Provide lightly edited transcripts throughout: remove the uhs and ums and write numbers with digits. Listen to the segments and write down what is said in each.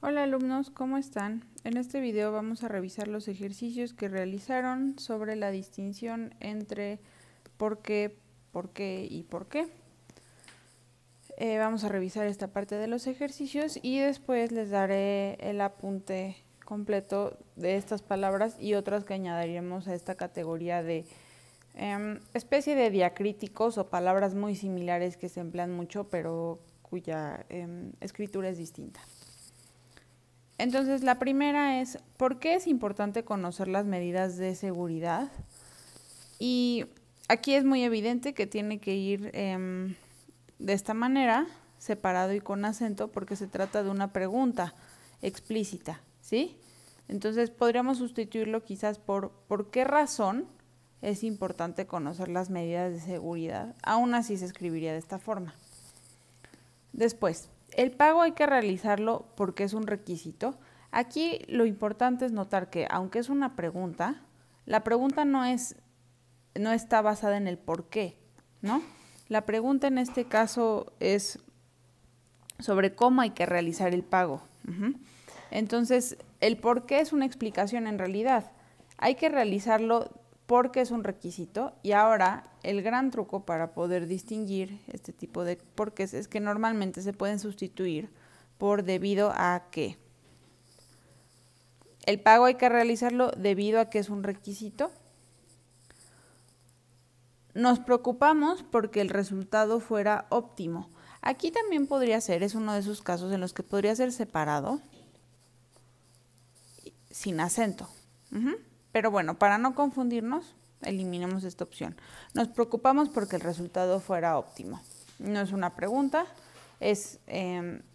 Hola alumnos, ¿cómo están? En este video vamos a revisar los ejercicios que realizaron sobre la distinción entre por qué y por qué. Vamos a revisar esta parte de los ejercicios y después les daré el apunte completo de estas palabras y otras que añadiremos a esta categoría de especie de diacríticos o palabras muy similares que se emplean mucho pero cuya escritura es distinta. Entonces, la primera es, ¿por qué es importante conocer las medidas de seguridad? Y aquí es muy evidente que tiene que ir de esta manera, separado y con acento, porque se trata de una pregunta explícita, ¿sí? Entonces, podríamos sustituirlo quizás por ¿por qué razón es importante conocer las medidas de seguridad? Aún así se escribiría de esta forma. Después, el pago hay que realizarlo porque es un requisito. Aquí lo importante es notar que, aunque es una pregunta, la pregunta no está basada en el por qué, ¿no? La pregunta en este caso es sobre cómo hay que realizar el pago. Entonces, el por qué es una explicación en realidad. Hay que realizarlo porque es un requisito, y ahora el gran truco para poder distinguir este tipo de porqués es que normalmente se pueden sustituir por debido a que. El pago hay que realizarlo debido a que es un requisito. Nos preocupamos porque el resultado fuera óptimo. Aquí también podría ser, es uno de esos casos en los que podría ser separado, sin acento. Pero bueno, para no confundirnos, eliminemos esta opción. Nos preocupamos porque el resultado fuera óptimo. No es una pregunta,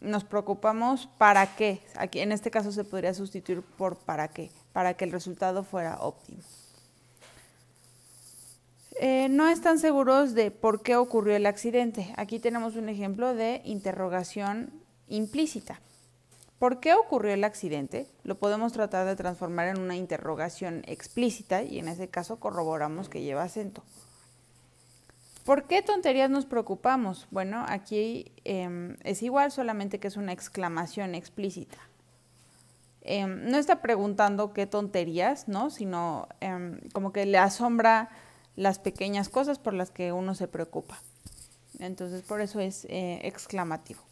nos preocupamos para qué. Aquí, en este caso se podría sustituir por para que el resultado fuera óptimo. No están seguros de por qué ocurrió el accidente. Aquí tenemos un ejemplo de interrogación implícita. ¿Por qué ocurrió el accidente? Lo podemos tratar de transformar en una interrogación explícita y en ese caso corroboramos que lleva acento. ¿Por qué tonterías nos preocupamos? Bueno, aquí es igual, solamente que es una exclamación explícita. No está preguntando qué tonterías, ¿no? Sino como que le asombra las pequeñas cosas por las que uno se preocupa. Entonces, por eso es exclamativo.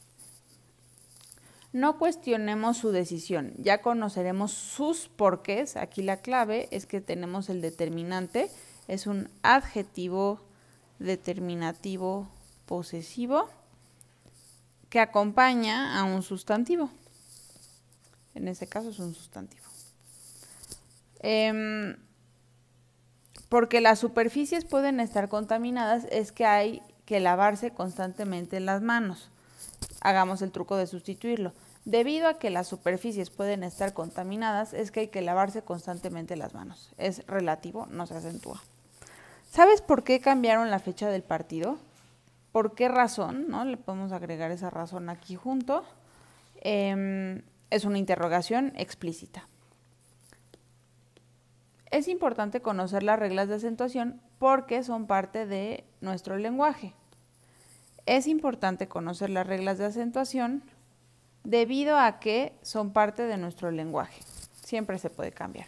No cuestionemos su decisión, ya conoceremos sus porqués. Aquí la clave es que tenemos el determinante, es un adjetivo determinativo posesivo que acompaña a un sustantivo. En este caso es un sustantivo. Porque las superficies pueden estar contaminadas, es que hay que lavarse constantemente las manos. Hagamos el truco de sustituirlo. Debido a que las superficies pueden estar contaminadas, es que hay que lavarse constantemente las manos. Es relativo, no se acentúa. ¿Sabes por qué cambiaron la fecha del partido? ¿Por qué razón? ¿No? Le podemos agregar esa razón aquí junto. Es una interrogación explícita. Es importante conocer las reglas de acentuación porque son parte de nuestro lenguaje. Es importante conocer las reglas de acentuación debido a que son parte de nuestro lenguaje. Siempre se puede cambiar.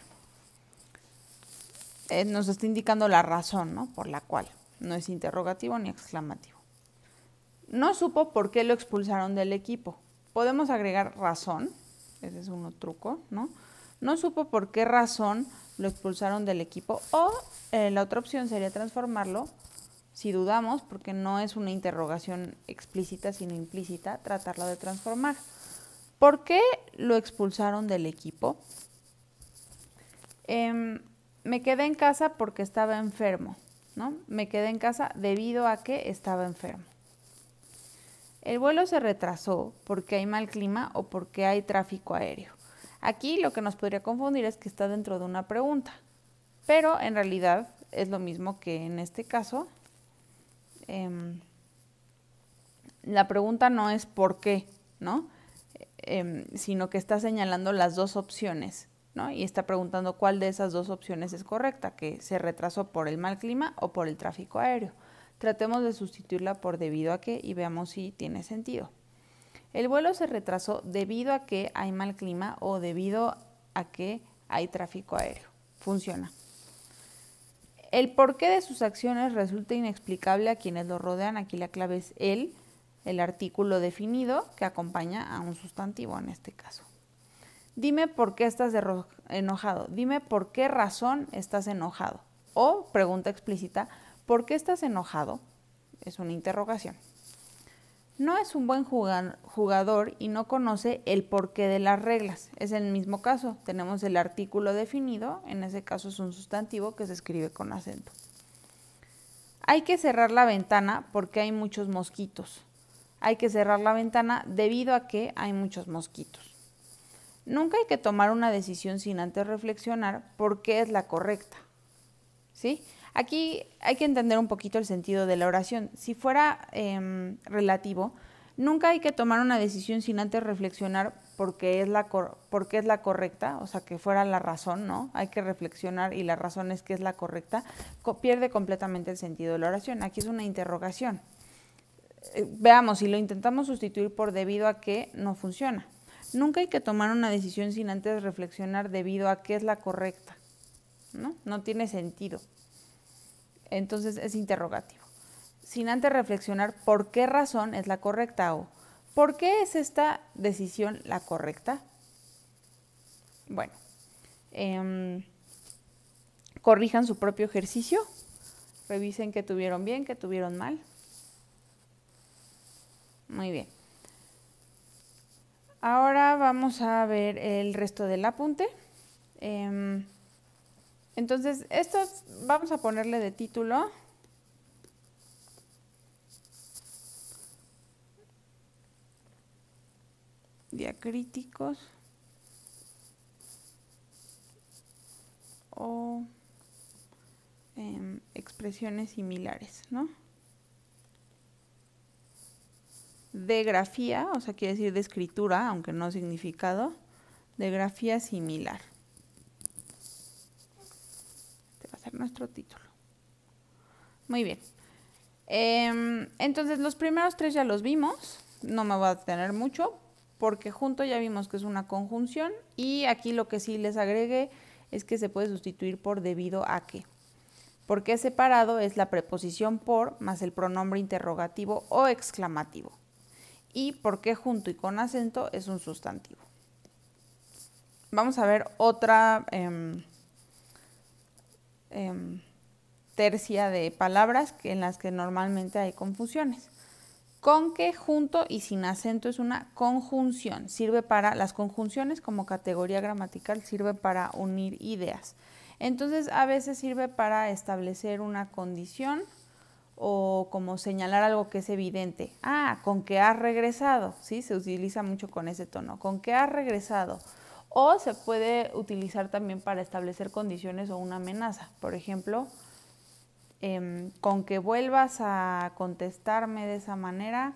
Nos está indicando la razón, ¿no? Por la cual. No es interrogativo ni exclamativo. No supo por qué lo expulsaron del equipo. Podemos agregar razón. Ese es un truco, ¿no? No supo por qué razón lo expulsaron del equipo. O la otra opción sería transformarlo, si dudamos, porque no es una interrogación explícita, sino implícita, tratarla de transformar. ¿Por qué lo expulsaron del equipo? Me quedé en casa porque estaba enfermo, ¿no? Me quedé en casa debido a que estaba enfermo. El vuelo se retrasó porque hay mal clima o porque hay tráfico aéreo. Aquí lo que nos podría confundir es que está dentro de una pregunta, pero en realidad es lo mismo que en este caso. La pregunta no es por qué, ¿no? Sino que está señalando las dos opciones, ¿no? Y está preguntando cuál de esas dos opciones es correcta, que se retrasó por el mal clima o por el tráfico aéreo. Tratemos de sustituirla por debido a que y veamos si tiene sentido. El vuelo se retrasó debido a que hay mal clima o debido a que hay tráfico aéreo. Funciona. El porqué de sus acciones resulta inexplicable a quienes lo rodean. Aquí la clave es el artículo definido que acompaña a un sustantivo en este caso. Dime por qué estás enojado. Dime por qué razón estás enojado. O pregunta explícita, ¿por qué estás enojado? Es una interrogación. No es un buen jugador y no conoce el porqué de las reglas. Es el mismo caso. Tenemos el artículo definido, en ese caso es un sustantivo que se escribe con acento. Hay que cerrar la ventana porque hay muchos mosquitos. Hay que cerrar la ventana debido a que hay muchos mosquitos. Nunca hay que tomar una decisión sin antes reflexionar por qué es la correcta. ¿Sí? Aquí hay que entender un poquito el sentido de la oración. Si fuera relativo, nunca hay que tomar una decisión sin antes reflexionar por qué es la correcta, o sea, que fuera la razón, ¿no? Hay que reflexionar y la razón es que es la correcta, pierde completamente el sentido de la oración. Aquí es una interrogación. Veamos, si lo intentamos sustituir por debido a que, no funciona. Nunca hay que tomar una decisión sin antes reflexionar debido a que es la correcta, ¿no? No tiene sentido. Entonces es interrogativo. Sin antes reflexionar por qué razón es la correcta o ¿por qué es esta decisión la correcta? Bueno, corrijan su propio ejercicio, revisen qué tuvieron bien, qué tuvieron mal. Muy bien. Ahora vamos a ver el resto del apunte. Entonces, estos vamos a ponerle de título diacríticos o expresiones similares, ¿no? De grafía, o sea, quiere decir de escritura, aunque no significado, de grafía similar. Este va a ser nuestro título. Muy bien. Entonces, los primeros tres ya los vimos, no me voy a detener mucho, porque junto ya vimos que es una conjunción, y aquí lo que sí les agregué es que se puede sustituir por debido a que. Porque separado es la preposición por más el pronombre interrogativo o exclamativo. Y porque junto y con acento es un sustantivo. Vamos a ver otra tercia de palabras en las que normalmente hay confusiones. Con que, junto y sin acento es una conjunción. Sirve para las conjunciones como categoría gramatical, sirve para unir ideas. Entonces, a veces sirve para establecer una condición o como señalar algo que es evidente. Ah, con que has regresado, ¿sí? Se utiliza mucho con ese tono. Con que has regresado. O se puede utilizar también para establecer condiciones o una amenaza. Por ejemplo, con que vuelvas a contestarme de esa manera,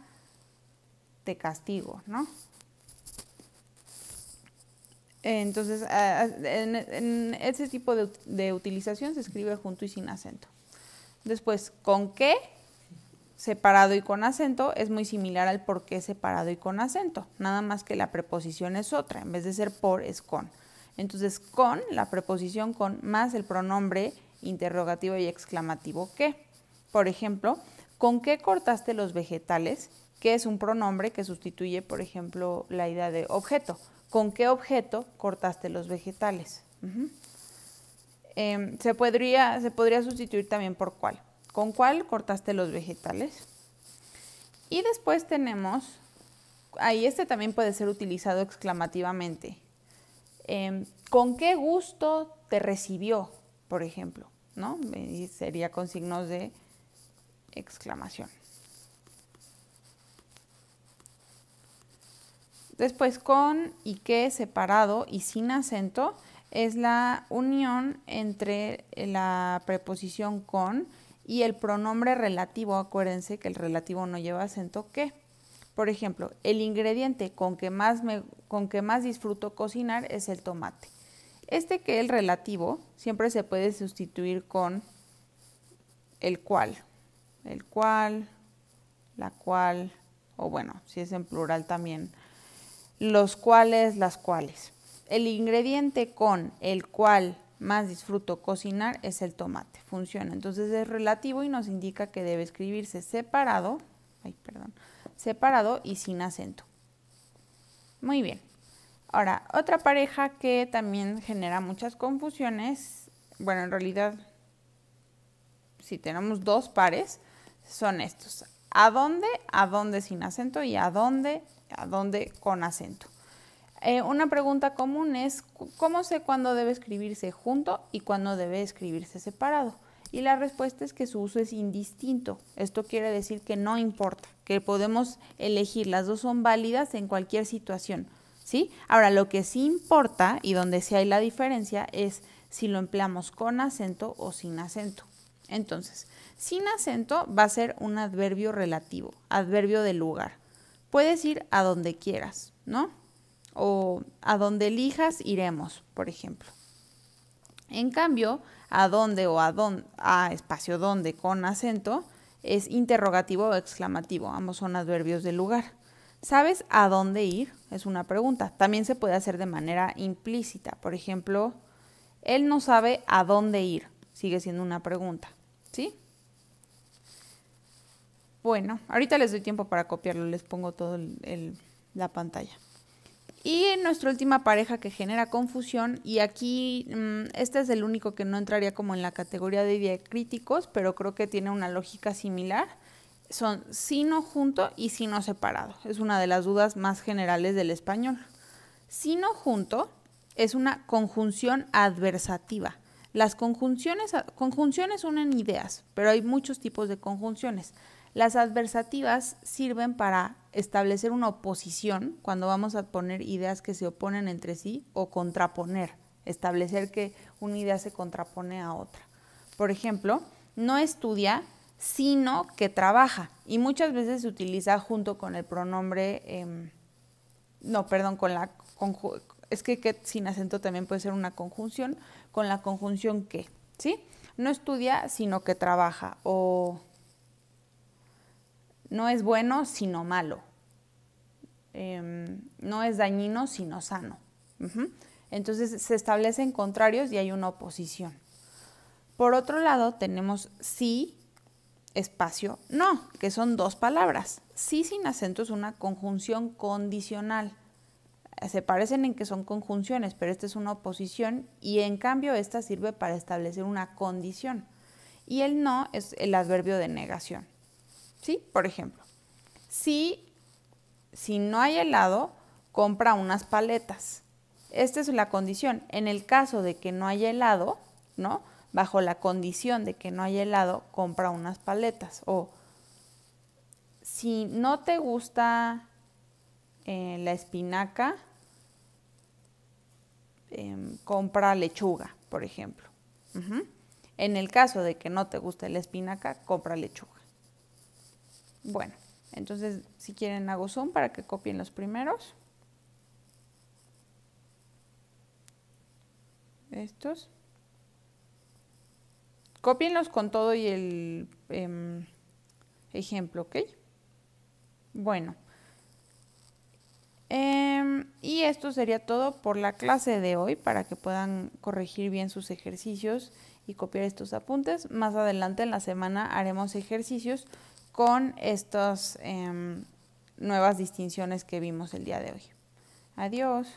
te castigo, ¿no? Entonces, en ese tipo de utilización se escribe junto y sin acento. Después, con que, separado y con acento, es muy similar al por qué separado y con acento, nada más que la preposición es otra, en vez de ser por, es con. Entonces, con, la preposición con, más el pronombre interrogativo y exclamativo que. Por ejemplo, ¿con qué cortaste los vegetales? Que es un pronombre que sustituye, por ejemplo, la idea de objeto. ¿Con qué objeto cortaste los vegetales? Se podría sustituir también por cuál. ¿Con cuál cortaste los vegetales? Y después tenemos, ahí este también puede ser utilizado exclamativamente. ¿Con qué gusto te recibió, por ejemplo? ¿No? Y sería con signos de exclamación. Después, con y que, separado y sin acento, es la unión entre la preposición con y el pronombre relativo. Acuérdense que el relativo no lleva acento, que. Por ejemplo, el ingrediente con que más disfruto cocinar es el tomate. Este que el relativo siempre se puede sustituir con el cual, la cual o bueno, si es en plural también, los cuales, las cuales. El ingrediente con el cual más disfruto cocinar es el tomate, funciona. Entonces es relativo y nos indica que debe escribirse separado, separado y sin acento. Muy bien. Ahora, otra pareja que también genera muchas confusiones, bueno, en realidad, si tenemos dos pares, son estos. ¿A dónde sin acento y a dónde con acento? Una pregunta común es, ¿cómo sé cuándo debe escribirse junto y cuándo debe escribirse separado? Y la respuesta es que su uso es indistinto. Esto quiere decir que no importa, que podemos elegir, las dos son válidas en cualquier situación, ¿sí? Ahora, lo que sí importa y donde sí hay la diferencia es si lo empleamos con acento o sin acento. Entonces, sin acento va a ser un adverbio relativo, adverbio de lugar. Puedes ir a donde quieras, ¿no? O a donde elijas iremos, por ejemplo. En cambio, a dónde o a espacio donde con acento es interrogativo o exclamativo, ambos son adverbios de lugar. ¿Sabes a dónde ir? Es una pregunta. También se puede hacer de manera implícita. Por ejemplo, él no sabe a dónde ir. Sigue siendo una pregunta, ¿sí? Bueno, ahorita les doy tiempo para copiarlo, les pongo todo la pantalla. Y en nuestra última pareja que genera confusión, y aquí este es el único que no entraría como en la categoría de diacríticos, pero creo que tiene una lógica similar, son sino junto y sino separado. Es una de las dudas más generales del español. Sino junto es una conjunción adversativa. Las conjunciones unen ideas, pero hay muchos tipos de conjunciones. Las adversativas sirven para establecer una oposición cuando vamos a poner ideas que se oponen entre sí o contraponer, establecer que una idea se contrapone a otra. Por ejemplo, no estudia, sino que trabaja, y muchas veces se utiliza junto con el pronombre, es que sin acento también puede ser una conjunción, con la conjunción que, ¿sí? No estudia, sino que trabaja, o no es bueno, sino malo. No es dañino, sino sano. Entonces se establecen contrarios y hay una oposición. Por otro lado, tenemos sí, espacio, no, que son dos palabras. Sí sin acento es una conjunción condicional. Se parecen en que son conjunciones, pero esta es una oposición y en cambio esta sirve para establecer una condición. Y el no es el adverbio de negación. ¿Sí? Por ejemplo, si no hay helado, compra unas paletas. Esta es la condición. En el caso de que no haya helado, ¿no? Bajo la condición de que no haya helado, compra unas paletas. O si no te gusta la espinaca, compra lechuga, por ejemplo. En el caso de que no te guste la espinaca, compra lechuga. Bueno, entonces si quieren hago zoom para que copien los primeros. Estos. Cópienlos con todo y el ejemplo, ¿ok? Bueno. Y esto sería todo por la clase de hoy para que puedan corregir bien sus ejercicios y copiar estos apuntes. Más adelante en la semana haremos ejercicios con estas nuevas distinciones que vimos el día de hoy. Adiós.